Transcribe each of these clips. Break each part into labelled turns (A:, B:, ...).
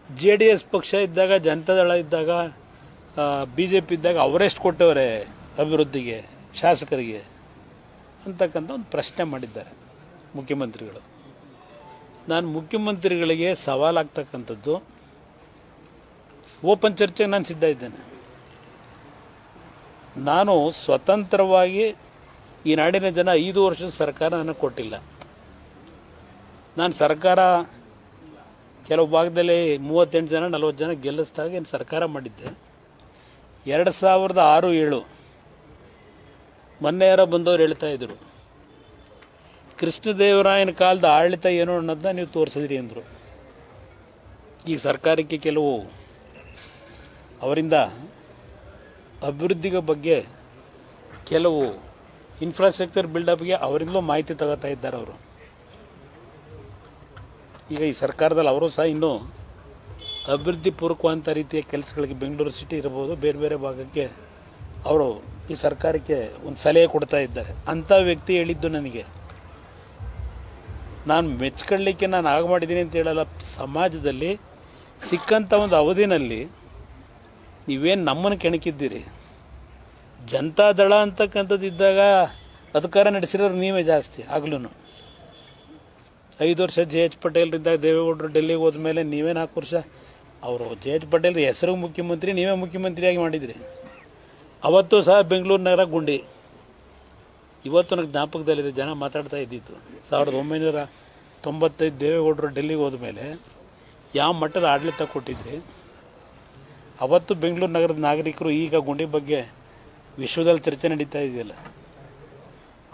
A: JDS ಪಕ್ಷ ಇದ್ದಾಗ, ಜನತಾದಳ ಇದ್ದಾಗ, BJP ಇದ್ದಾಗ ಅವರೆಷ್ಟು ಕೊಟ್ಟವರೆ ಅಭಿವೃದ್ಧಿಗೆ, ಶಾಸಕರಿಗೆ ಅಂತಕ್ಕಂಥ ಒಂದು ಪ್ರಶ್ನೆ ಮಾಡಿದ್ದಾರೆ ಮುಖ್ಯಮಂತ್ರಿಗಳು. ನಾನು ಮುಖ್ಯಮಂತ್ರಿಗಳಿಗೆ ಸವಾಲಾಗ್ತಕ್ಕಂಥದ್ದು, ಓಪನ್ ಚರ್ಚೆಗೆ ನಾನು ಸಿದ್ಧ ಇದ್ದೇನೆ. ನಾನು ಸ್ವತಂತ್ರವಾಗಿ ಈ ನಾಡಿನ ಜನ 5 ವರ್ಷದ ಸರ್ಕಾರ ನನಗೆ ಕೊಟ್ಟಿಲ್ಲ. ನಾನು ಸರ್ಕಾರ ಕೆಲವು ಭಾಗದಲ್ಲಿ 38 ಜನ 40 ಜನ ಗೆಲ್ಲಿಸಿದಾಗ ಏನು ಸರ್ಕಾರ ಮಾಡಿದ್ದೆ. 2006-07 ಮೊನ್ನೆ ಯಾರೋ ಬಂದವರು ಹೇಳ್ತಾ ಇದ್ರು, ಕೃಷ್ಣದೇವರಾಯನ ಕಾಲದ ಆಡಳಿತ ಏನು ಅನ್ನೋದನ್ನ ನೀವು ತೋರಿಸಿದ್ರಿ ಅಂದರು. ಈ ಸರ್ಕಾರಕ್ಕೆ ಕೆಲವು ಅವರಿಂದ ಅಭಿವೃದ್ಧಿಗೆ ಬಗ್ಗೆ, ಕೆಲವು ಇನ್ಫ್ರಾಸ್ಟ್ರಕ್ಚರ್ ಬಿಲ್ಡಪ್ಗೆ ಅವರಿಂದಲೂ ಮಾಹಿತಿ ತಗೋತಾ ಇದ್ದಾರೆ ಅವರು. ಈಗ ಈ ಸರ್ಕಾರದಲ್ಲಿ ಅವರು ಸಹ ಇನ್ನೂ ಅಭಿವೃದ್ಧಿ ಪೂರ್ವಕವಂಥ ರೀತಿಯ ಕೆಲಸಗಳಿಗೆ ಬೆಂಗಳೂರು ಸಿಟಿ ಇರ್ಬೋದು, ಬೇರೆ ಬೇರೆ ಭಾಗಕ್ಕೆ ಅವರು ಈ ಸರ್ಕಾರಕ್ಕೆ ಒಂದು ಸಲಹೆ ಕೊಡ್ತಾ ಇದ್ದಾರೆ. ಅಂಥ ವ್ಯಕ್ತಿ ಹೇಳಿದ್ದು ನನಗೆ, ನಾನು ಮೆಚ್ಕೊಳ್ಳಿಕ್ಕೆ ನಾನು ಆಗ ಮಾಡಿದ್ದೀನಿ ಅಂತ ಹೇಳಲ್ಲ. ಸಮಾಜದಲ್ಲಿ ಸಿಕ್ಕಂಥ ಒಂದು ಅವಧಿನಲ್ಲಿ ನೀವೇನು ನಮ್ಮನ್ನು ಕೆಣಕಿದ್ದೀರಿ, ಜನತಾದಳ ಅಂತಕ್ಕಂಥದ್ದು ಇದ್ದಾಗ ಅಧಿಕಾರ ನಡೆಸಿರೋರು ನೀವೇ ಜಾಸ್ತಿ. ಆಗ್ಲೂ 5 ವರ್ಷ JH ಪಟೇಲ್ರಿದ್ದಾಗ ದೇವೇಗೌಡರು ಡೆಲ್ಲಿಗೆ ಹೋದ್ಮೇಲೆ ನೀವೇ 4 ವರ್ಷ ಅವರು JH ಪಟೇಲ್ ಹೆಸರು ಮುಖ್ಯಮಂತ್ರಿ, ನೀವೇ ಮುಖ್ಯಮಂತ್ರಿಯಾಗಿ ಮಾಡಿದ್ರಿ. ಅವತ್ತು ಸಹ ಬೆಂಗಳೂರು ನಗರ ಗುಂಡಿ. ಇವತ್ತು ನನಗೆ ಜ್ಞಾಪಕದಲ್ಲಿದೆ, ಜನ ಮಾತಾಡ್ತಾ ಇದ್ದಿತ್ತು. 1995 ದೇವೇಗೌಡರು ಡೆಲ್ಲಿಗೆ ಹೋದ್ಮೇಲೆ ಯಾವ ಮಟ್ಟದ ಆಡಳಿತ ಕೊಟ್ಟಿದ್ರಿ. ಅವತ್ತು ಬೆಂಗಳೂರು ನಗರದ ನಾಗರಿಕರು ಈಗ ಗುಂಡಿ ಬಗ್ಗೆ ವಿಶ್ವದಲ್ಲಿ ಚರ್ಚೆ ನಡೀತಾ ಇದೆಯಲ್ಲ,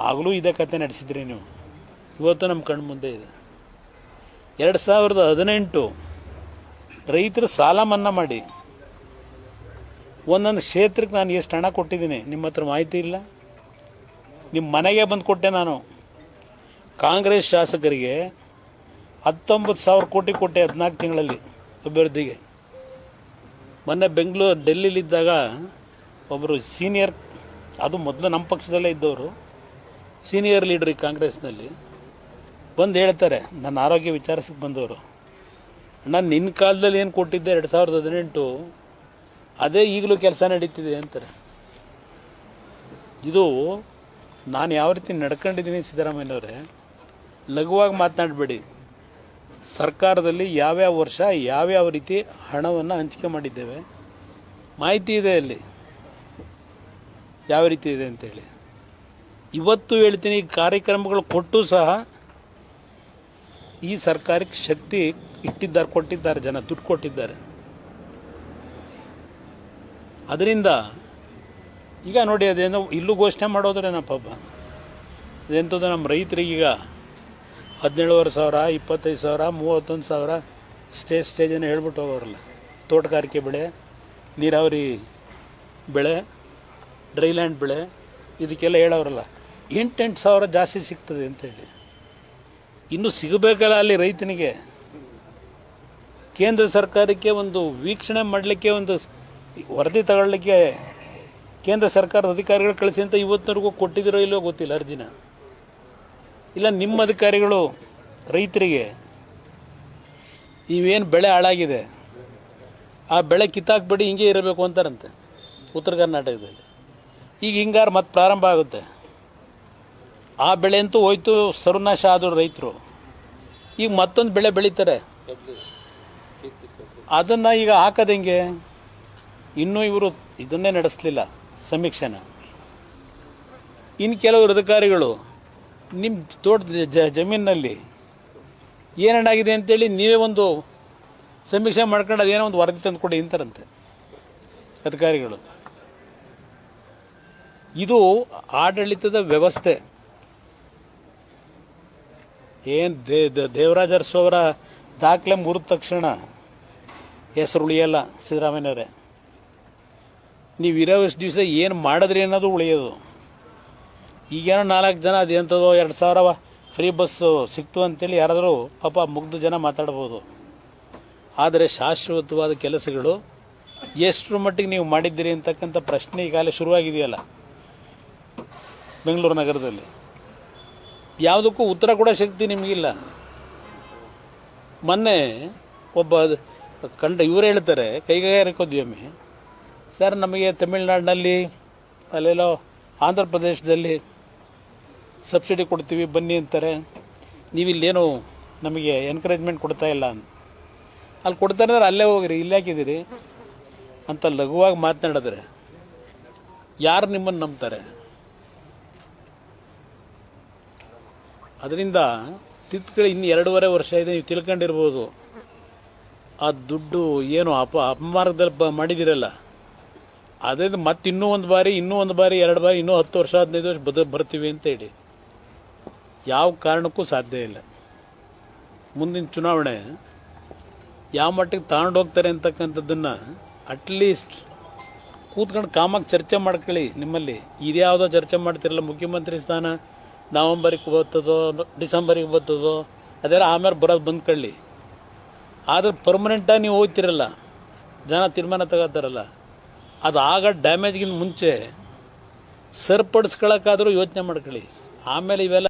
A: ಆಗಲೂ ಇದೇ ಕತೆ ನಡೆಸಿದ್ರಿ ನೀವು. ಇವತ್ತು ನಮ್ಮ ಕಣ್ಣು ಮುಂದೆ ಇದೆ. 2018 ರೈತರ ಸಾಲ ಮನ್ನಾ ಮಾಡಿ ಒಂದೊಂದು ಕ್ಷೇತ್ರಕ್ಕೆ ನಾನು ಎಷ್ಟು ಹಣ ಕೊಟ್ಟಿದ್ದೀನಿ ನಿಮ್ಮ ಹತ್ರ ಮಾಹಿತಿ ಇಲ್ಲ. ನಿಮ್ಮ ಮನೆಗೆ ಬಂದು ಕೊಟ್ಟೆ ನಾನು. ಕಾಂಗ್ರೆಸ್ ಶಾಸಕರಿಗೆ 19,000 ಕೋಟಿ ಕೊಟ್ಟೆ 14 ತಿಂಗಳಲ್ಲಿ ಅಭಿವೃದ್ಧಿಗೆ. ಮೊನ್ನೆ ಡೆಲ್ಲಿಲಿದ್ದಾಗ ಒಬ್ಬರು ಸೀನಿಯರ್, ಅದು ಮೊದಲು ನಮ್ಮ ಪಕ್ಷದಲ್ಲೇ ಇದ್ದವರು, ಸೀನಿಯರ್ ಲೀಡ್ರ್ ಈ ಕಾಂಗ್ರೆಸ್ನಲ್ಲಿ ಬಂದು ಹೇಳ್ತಾರೆ, ನನ್ನ ಆರೋಗ್ಯ ವಿಚಾರಿಸಕ್ಕೆ ಬಂದವರು, ನಾನು ನಿನ್ನ ಕಾಲದಲ್ಲಿ ಏನು ಕೊಟ್ಟಿದ್ದೆ 2018 ಅದೇ ಈಗಲೂ ಕೆಲಸ ನಡೀತಿದೆ ಅಂತಾರೆ. ಇದು ನಾನು ಯಾವ ರೀತಿ ನಡ್ಕೊಂಡಿದ್ದೀನಿ ಸಿದ್ದರಾಮಯ್ಯನವರೇ, ಲಘುವಾಗಿ ಮಾತನಾಡಬೇಡಿ. ಸರ್ಕಾರದಲ್ಲಿ ಯಾವ್ಯಾವ ವರ್ಷ ಯಾವ್ಯಾವ ರೀತಿ ಹಣವನ್ನು ಹಂಚಿಕೆ ಮಾಡಿದ್ದೇವೆ ಮಾಹಿತಿ ಇದೆ, ಅಲ್ಲಿ ಯಾವ ರೀತಿ ಇದೆ ಅಂತೇಳಿ. ಇವತ್ತು ಹೇಳ್ತೀನಿ, ಈ ಕಾರ್ಯಕ್ರಮಗಳು ಕೊಟ್ಟು ಸಹ ಈ ಸರ್ಕಾರಕ್ಕೆ ಶಕ್ತಿ ಕೊಟ್ಟಿದ್ದಾರೆ, ಜನ ದುಡ್ಡು ಕೊಟ್ಟಿದ್ದಾರೆ. ಅದರಿಂದ ಈಗ ನೋಡಿ, ಅದೇನೋ ಇಲ್ಲೂ ಘೋಷಣೆ ಮಾಡೋದ್ರೇನಪ್ಪ, ಅದೆಂಥದ್ದು ನಮ್ಮ ರೈತರಿಗೀಗ 17,500, 25,000, 31,000 ಸ್ಟೇಜನ್ನು ಹೇಳ್ಬಿಟ್ಟು ಹೋಗೋರಲ್ಲ. ತೋಟಗಾರಿಕೆ ಬೆಳೆ, ನೀರಾವರಿ ಬೆಳೆ, ಡ್ರೈಲ್ಯಾಂಡ್ ಬೆಳೆ, ಇದಕ್ಕೆಲ್ಲ ಹೇಳೋರಲ್ಲ 8,000 ಜಾಸ್ತಿ ಸಿಗ್ತದೆ ಅಂತೇಳಿ. ಇನ್ನು ಸಿಗಬೇಕಲ್ಲ ಅಲ್ಲಿ ರೈತನಿಗೆ. ಕೇಂದ್ರ ಸರ್ಕಾರಕ್ಕೆ ಒಂದು ವೀಕ್ಷಣೆ ಮಾಡಲಿಕ್ಕೆ, ಒಂದು ವರದಿ ತಗೊಳ್ಳಿಕ್ಕೆ ಕೇಂದ್ರ ಸರ್ಕಾರದ ಅಧಿಕಾರಿಗಳು ಕಳಿಸಿ ಅಂತ ಇವತ್ತಿನವರೆಗೂ ಕೊಟ್ಟಿದ್ದೀರೋ ಇಲ್ಲೋ ಗೊತ್ತಿಲ್ಲ ಅರ್ಜಿನ. ಇಲ್ಲ ನಿಮ್ಮ ಅಧಿಕಾರಿಗಳು ರೈತರಿಗೆ ಇವೇನು ಬೆಳೆ ಹಾಳಾಗಿದೆ ಆ ಬೆಳೆ ಕಿತ್ತಾಕ್ಬೇಡಿ, ಹಿಂಗೆ ಇರಬೇಕು ಅಂತಾರಂತೆ ಉತ್ತರ ಕರ್ನಾಟಕದಲ್ಲಿ. ಈಗ ಹಿಂಗಾರು ಮತ್ತೆ ಪ್ರಾರಂಭ ಆಗುತ್ತೆ. ಆ ಬೆಳೆ ಅಂತೂ ಹೋಯ್ತು, ಸರ್ವನಾಶ ಆದರು ರೈತರು. ಈಗ ಮತ್ತೊಂದು ಬೆಳೆ ಬೆಳೀತಾರೆ, ಅದನ್ನು ಈಗ ಹಾಕೋದು ಹೆಂಗೆ? ಇನ್ನೂ ಇವರು ಇದನ್ನೇ ನಡೆಸಲಿಲ್ಲ ಸಮೀಕ್ಷೆನ. ಇನ್ನು ಕೆಲವರು ಅಧಿಕಾರಿಗಳು ನಿಮ್ಮ ತೋಟದ ಜಮೀನಿನಲ್ಲಿ ಏನೇನಾಗಿದೆ ಅಂತೇಳಿ ನೀವೇ ಒಂದು ಸಮೀಕ್ಷೆ ಮಾಡ್ಕೊಂಡು ಅದೇನೋ ಒಂದು ವರದಿ ತಂದು ಕೊಡಿ ಅಂತಾರಂತೆ ಅಧಿಕಾರಿಗಳು. ಇದು ಆಡಳಿತದ ವ್ಯವಸ್ಥೆ. ಏನು ದೇವರಾಜ ಅರಸು ಅವರ ದಾಖಲೆ ಮುರಿದ ತಕ್ಷಣ ಹೆಸರು ಉಳಿಯಲ್ಲ ಸಿದ್ದರಾಮಯ್ಯನವರೇ. ನೀವು ಇರೋಷ್ಟು ದಿವಸ ಏನು ಮಾಡಿದ್ರಿ ಅನ್ನೋದು ಉಳಿಯೋದು. ಈಗೇನೋ 4 ಜನ ಅದೇಂಥದೋ 2,000 ಫ್ರೀ ಬಸ್ಸು ಸಿಕ್ತು ಅಂತೇಳಿ ಯಾರಾದರೂ ಪಾಪ ಮುಗ್ಧ ಜನ ಮಾತಾಡ್ಬೋದು. ಆದರೆ ಶಾಶ್ವತವಾದ ಕೆಲಸಗಳು ಎಷ್ಟರ ಮಟ್ಟಿಗೆ ನೀವು ಮಾಡಿದ್ದೀರಿ ಅಂತಕ್ಕಂಥ ಪ್ರಶ್ನೆ ಈಗಾಗಲೇ ಶುರುವಾಗಿದೆಯಲ್ಲ ಬೆಂಗಳೂರು ನಗರದಲ್ಲಿ. ಯಾವುದಕ್ಕೂ ಉತ್ತರ ಕೊಡೋ ಶಕ್ತಿ ನಿಮಗಿಲ್ಲ. ಮೊನ್ನೆ ಒಬ್ಬ ಇವರು ಹೇಳ್ತಾರೆ ಕೈಗಾರಿಕೋದ್ಯಮಿ ಸರ್ ನಮಗೆ ತಮಿಳುನಾಡಿನಲ್ಲಿ ಅಲ್ಲೆಲ್ಲೋ ಆಂಧ್ರ ಪ್ರದೇಶದಲ್ಲಿ ಸಬ್ಸಿಡಿ ಕೊಡ್ತೀವಿ ಬನ್ನಿ ಅಂತಾರೆ, ನೀವಿಲ್ಲೇನು ನಮಗೆ ಎನ್ಕರೇಜ್ಮೆಂಟ್ ಕೊಡ್ತಾ ಇಲ್ಲ ಅಂತ. ಅಲ್ಲಿ ಕೊಡ್ತಾರೆ ಅಂದ್ರೆ ಅಲ್ಲೇ ಹೋಗಿರಿ, ಇಲ್ಲಿ ಹಾಕಿದ್ದೀರಿ ಅಂತ ಲಘುವಾಗಿ ಮಾತನಾಡಿದ್ರೆ ಯಾರು ನಿಮ್ಮನ್ನು ನಂಬ್ತಾರೆ? ಅದರಿಂದ ತಿತ್ಕೊಳ್ಳಿ. ಇನ್ನು 2.5 ವರ್ಷ ಇದೆ, ನೀವು ತಿಳ್ಕೊಂಡಿರ್ಬೋದು ಆ ದುಡ್ಡು ಏನು ಅಪಮಾರ್ಗದಲ್ಲಿ ಮಾಡಿದಿರಲ್ಲ, ಅದೇ ಮತ್ತೆ ಇನ್ನೂ ಒಂದು ಬಾರಿ 2 ಬಾರಿ ಇನ್ನೂ 10 ವರ್ಷ 15 ವರ್ಷ ಬರ್ತೀವಿ ಅಂತ ಹೇಳಿ ಯಾವ ಕಾರಣಕ್ಕೂ ಸಾಧ್ಯ ಇಲ್ಲ. ಮುಂದಿನ ಚುನಾವಣೆ ಯಾವ ಮಟ್ಟಿಗೆ ತಗೊಂಡೋಗ್ತಾರೆ ಅಂತಕ್ಕಂಥದ್ದನ್ನು ಅಟ್ಲೀಸ್ಟ್ ಕೂತ್ಕೊಂಡು ಕಾಮಾಗಿ ಚರ್ಚೆ ಮಾಡ್ಕೊಳ್ಳಿ. ನಿಮ್ಮಲ್ಲಿ ಇದ್ಯಾವುದೋ ಚರ್ಚೆ ಮಾಡ್ತಿರಲ್ಲ, ಮುಖ್ಯಮಂತ್ರಿ ಸ್ಥಾನ ನವಂಬರಿಗೆ ಬರ್ತದೋ ಡಿಸೆಂಬರಿಗೆ ಬರ್ತದೋ ಅದೆಲ್ಲ ಆಮೇಲೆ ಬರೋದು ಬಂದ್ಕೊಳ್ಳಿ. ಆದರೆ ಪರ್ಮನೆಂಟಾಗಿ ನೀವು ಹೋಗ್ತಿರಲ್ಲ, ಜನ ತೀರ್ಮಾನ ತಗೋತಾರಲ್ಲ, ಅದು ಆಗ ಡ್ಯಾಮೇಜ್ಗಿಂತ ಮುಂಚೆ ಸರಿಪಡಿಸ್ಕೊಳ್ಳೋಕ್ಕಾದರೂ ಯೋಚನೆ ಮಾಡ್ಕೊಳ್ಳಿ. ಆಮೇಲೆ ಇವೆಲ್ಲ